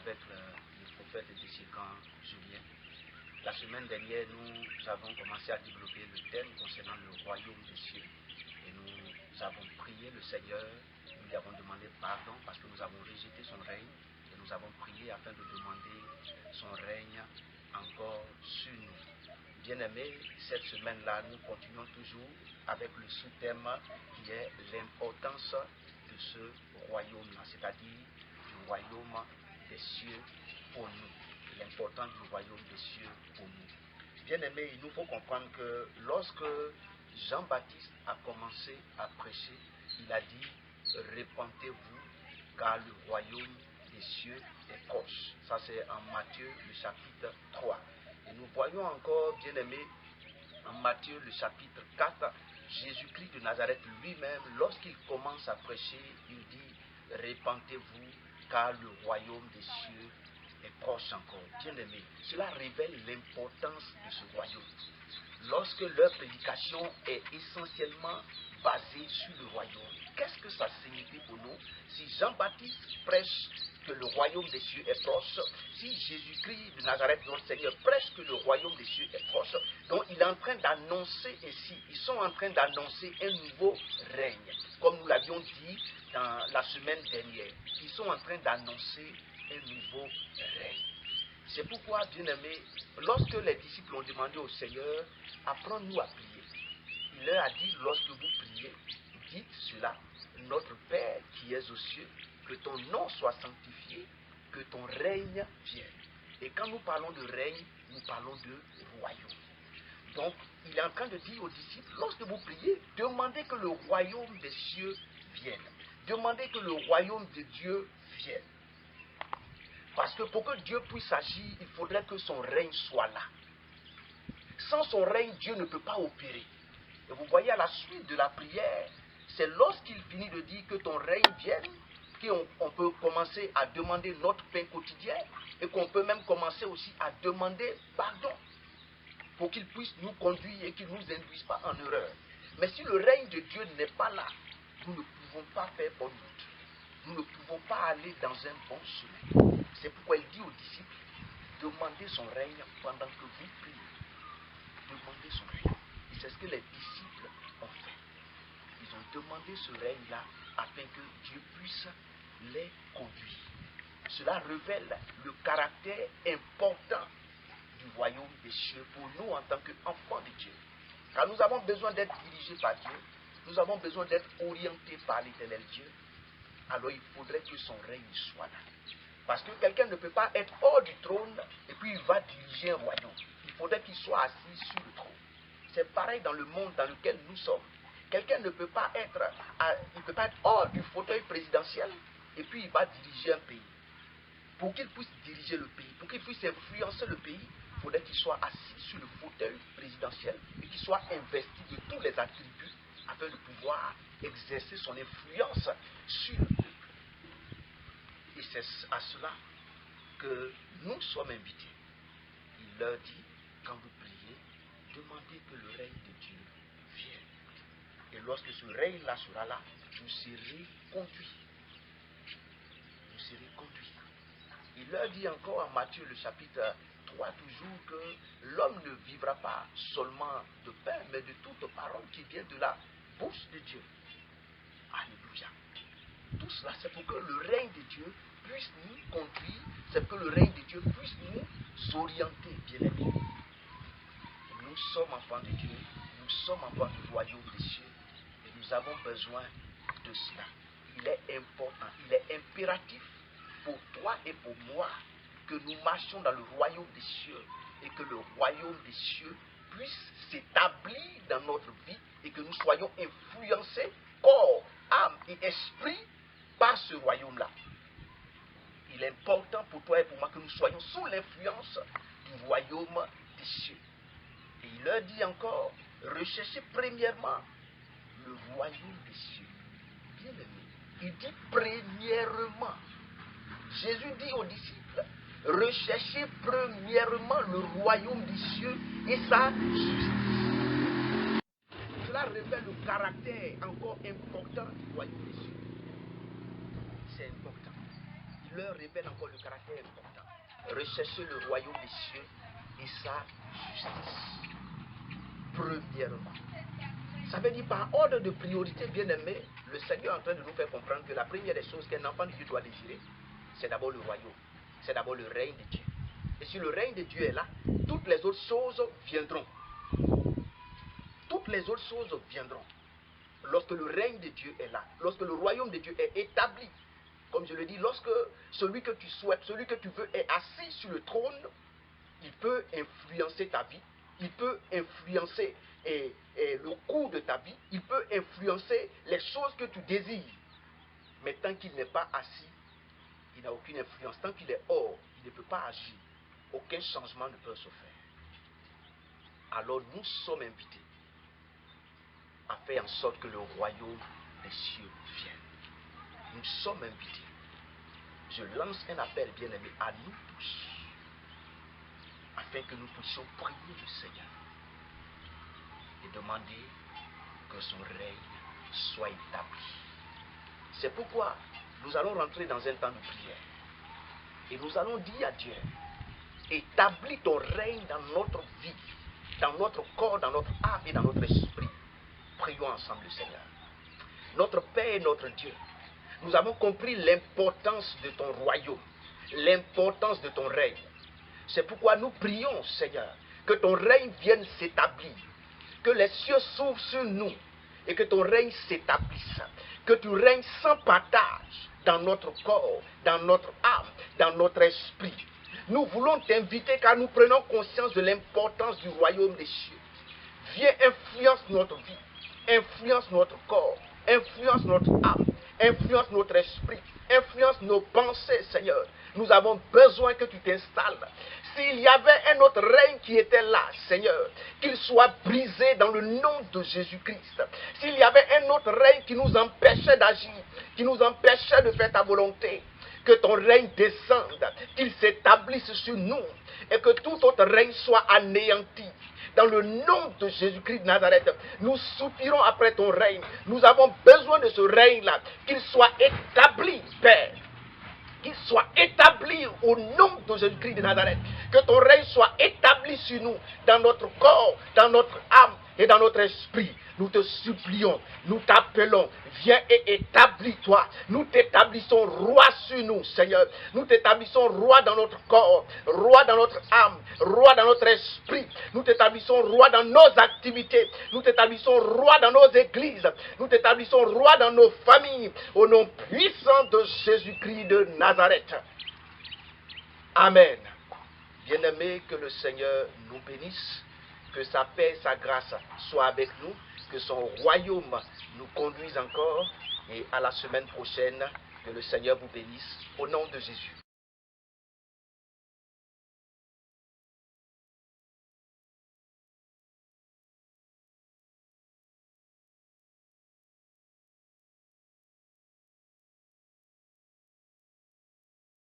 avec le prophète de Sécan, Julien. La semaine dernière, nous avons commencé à développer le thème concernant le royaume des cieux. Et nous avons prié le Seigneur, nous lui avons demandé pardon parce que nous avons rejeté son règne. Et nous avons prié afin de demander son règne encore sur nous. Bien-aimés, cette semaine-là, nous continuons toujours avec le sous-thème qui est l'importance de ce royaume-là, c'est-à-dire du royaume des cieux pour nous, l'importance du royaume des cieux pour nous. Bien-aimés, il nous faut comprendre que lorsque Jean-Baptiste a commencé à prêcher, il a dit « Repentez-vous, car le royaume des cieux est proche ». Ça, c'est en Matthieu, le chapitre 3. Et nous voyons encore, bien-aimés, en Matthieu, le chapitre 4, Jésus-Christ de Nazareth lui-même, lorsqu'il commence à prêcher, il dit « Repentez-vous, car le royaume des cieux est proche encore ». Bien-aimés, cela révèle l'importance de ce royaume. Lorsque leur prédication est essentiellement basée sur le royaume, qu'est-ce que ça signifie pour nous? Si Jean-Baptiste prêche que le royaume des cieux est proche, si Jésus-Christ de Nazareth, notre Seigneur, prêche que le royaume des cieux est proche, donc il est en train d'annoncer ici, ils sont en train d'annoncer un nouveau règne. Comme nous l'avions dit dans la semaine dernière, ils sont en train d'annoncer un nouveau règne. C'est pourquoi, bien-aimés, lorsque les disciples ont demandé au Seigneur, apprends-nous à prier. Il leur a dit, lorsque vous priez, dites cela, notre Père qui es aux cieux, que ton nom soit sanctifié, que ton règne vienne. Et quand nous parlons de règne, nous parlons de royaume. Donc, il est en train de dire aux disciples, lorsque vous priez, demandez que le royaume des cieux vienne. Demandez que le royaume de Dieu vienne. Parce que pour que Dieu puisse agir, il faudrait que son règne soit là. Sans son règne, Dieu ne peut pas opérer. Et vous voyez à la suite de la prière, c'est lorsqu'il finit de dire que ton règne vienne, qu'on peut commencer à demander notre pain quotidien et qu'on peut même commencer aussi à demander pardon pour qu'il puisse nous conduire et qu'il ne nous induise pas en erreur. Mais si le règne de Dieu n'est pas là, nous ne pouvons pas faire bonne route. Nous ne pouvons pas aller dans un bon chemin. C'est pourquoi il dit aux disciples, demandez son règne pendant que vous priez. Demandez son règne. Et c'est ce que les disciples ont fait. Ils ont demandé ce règne-là afin que Dieu puisse les conduire. Cela révèle le caractère important du royaume des cieux pour nous en tant qu'enfants de Dieu. Car nous avons besoin d'être dirigés par Dieu. Nous avons besoin d'être orientés par l'Éternel Dieu. Alors il faudrait que son règne soit là. Parce que quelqu'un ne peut pas être hors du trône et puis il va diriger un royaume. Il faudrait qu'il soit assis sur le trône. C'est pareil dans le monde dans lequel nous sommes. Quelqu'un ne peut pas être, hors du fauteuil présidentiel et puis il va diriger un pays. Pour qu'il puisse diriger le pays, pour qu'il puisse influencer le pays, il faudrait qu'il soit assis sur le fauteuil présidentiel et qu'il soit investi de tous les attributs afin de pouvoir exercer son influence sur le peuple. Et c'est à cela que nous sommes invités. Il leur dit, quand vous priez, demandez que le règne de Dieu vienne. Et lorsque ce règne-là sera là, vous serez conduits. Vous serez conduits. Il leur dit encore en Matthieu le chapitre 3 toujours que l'homme ne vivra pas seulement de pain, mais de toute parole qui vient de la bouche de Dieu. Alléluia. Tout cela, c'est pour que le règne de Dieu puisse nous conduire, c'est pour que le règne de Dieu puisse nous orienter, bien-aimés. Nous sommes enfants de Dieu, nous sommes enfants du royaume des cieux, et nous avons besoin de cela. Il est important, il est impératif pour toi et pour moi que nous marchions dans le royaume des cieux et que le royaume des cieux puisse s'établir dans notre vie et que nous soyons influencés, corps, âme et esprit, par ce royaume-là. Il est important pour toi et pour moi que nous soyons sous l'influence du royaume des cieux. Et il leur dit encore, recherchez premièrement le royaume des cieux. Bien aimé, il dit premièrement. Jésus dit aux disciples, recherchez premièrement le royaume des cieux et sa justice. Cela révèle le caractère encore important du royaume des cieux. C'est important. Il leur révèle encore le caractère important. Recherchez le royaume des cieux et sa justice. Premièrement. Ça veut dire par ordre de priorité, bien aimé, le Seigneur est en train de nous faire comprendre que la première des choses qu'un enfant de Dieu doit désirer, c'est d'abord le royaume. C'est d'abord le règne de Dieu. Et si le règne de Dieu est là, toutes les autres choses viendront. Toutes les autres choses viendront. Lorsque le règne de Dieu est là, lorsque le royaume de Dieu est établi, comme je le dis, lorsque celui que tu souhaites, celui que tu veux est assis sur le trône, il peut influencer ta vie, il peut influencer le cours de ta vie, il peut influencer les choses que tu désires. Mais tant qu'il n'est pas assis, il n'a aucune influence. Tant qu'il est hors, il ne peut pas agir. Aucun changement ne peut se faire. Alors nous sommes invités à faire en sorte que le royaume des cieux vienne. Nous sommes invités. Je lance un appel, bien-aimé, à nous tous, afin que nous puissions prier le Seigneur et demander que son règne soit établi. C'est pourquoi nous allons rentrer dans un temps de prière. Et nous allons dire à Dieu, établis ton règne dans notre vie, dans notre corps, dans notre âme et dans notre esprit. Prions ensemble le Seigneur. Notre Père et notre Dieu, nous avons compris l'importance de ton royaume, l'importance de ton règne. C'est pourquoi nous prions, Seigneur, que ton règne vienne s'établir, que les cieux s'ouvrent sur nous et que ton règne s'établisse, que tu règnes sans partage dans notre corps, dans notre âme, dans notre esprit. Nous voulons t'inviter car nous prenons conscience de l'importance du royaume des cieux. Viens, influence notre vie, influence notre corps, influence notre âme, influence notre esprit, influence nos pensées, Seigneur. Nous avons besoin que tu t'installes. S'il y avait un autre règne qui était là, Seigneur, qu'il soit brisé dans le nom de Jésus-Christ. S'il y avait un autre règne qui nous empêchait d'agir, qui nous empêchait de faire ta volonté, que ton règne descende, qu'il s'établisse sur nous et que tout autre règne soit anéanti. Dans le nom de Jésus-Christ de Nazareth, nous soupirons après ton règne. Nous avons besoin de ce règne-là, qu'il soit établi, Père. Qu'il soit établi au nom de Jésus-Christ de Nazareth. Que ton règne soit établi sur nous, dans notre corps, dans notre âme et dans notre esprit. Nous te supplions, nous t'appelons, viens et établis-toi. Nous t'établissons roi sur nous, Seigneur. Nous t'établissons roi dans notre corps, roi dans notre âme, roi dans notre esprit. Nous t'établissons roi dans nos activités. Nous t'établissons roi dans nos églises. Nous t'établissons roi dans nos familles. Au nom puissant de Jésus-Christ de Nazareth. Amen. Bien-aimés, que le Seigneur nous bénisse. Que sa paix, sa grâce soient avec nous, que son royaume nous conduise encore, et à la semaine prochaine, que le Seigneur vous bénisse, au nom de Jésus.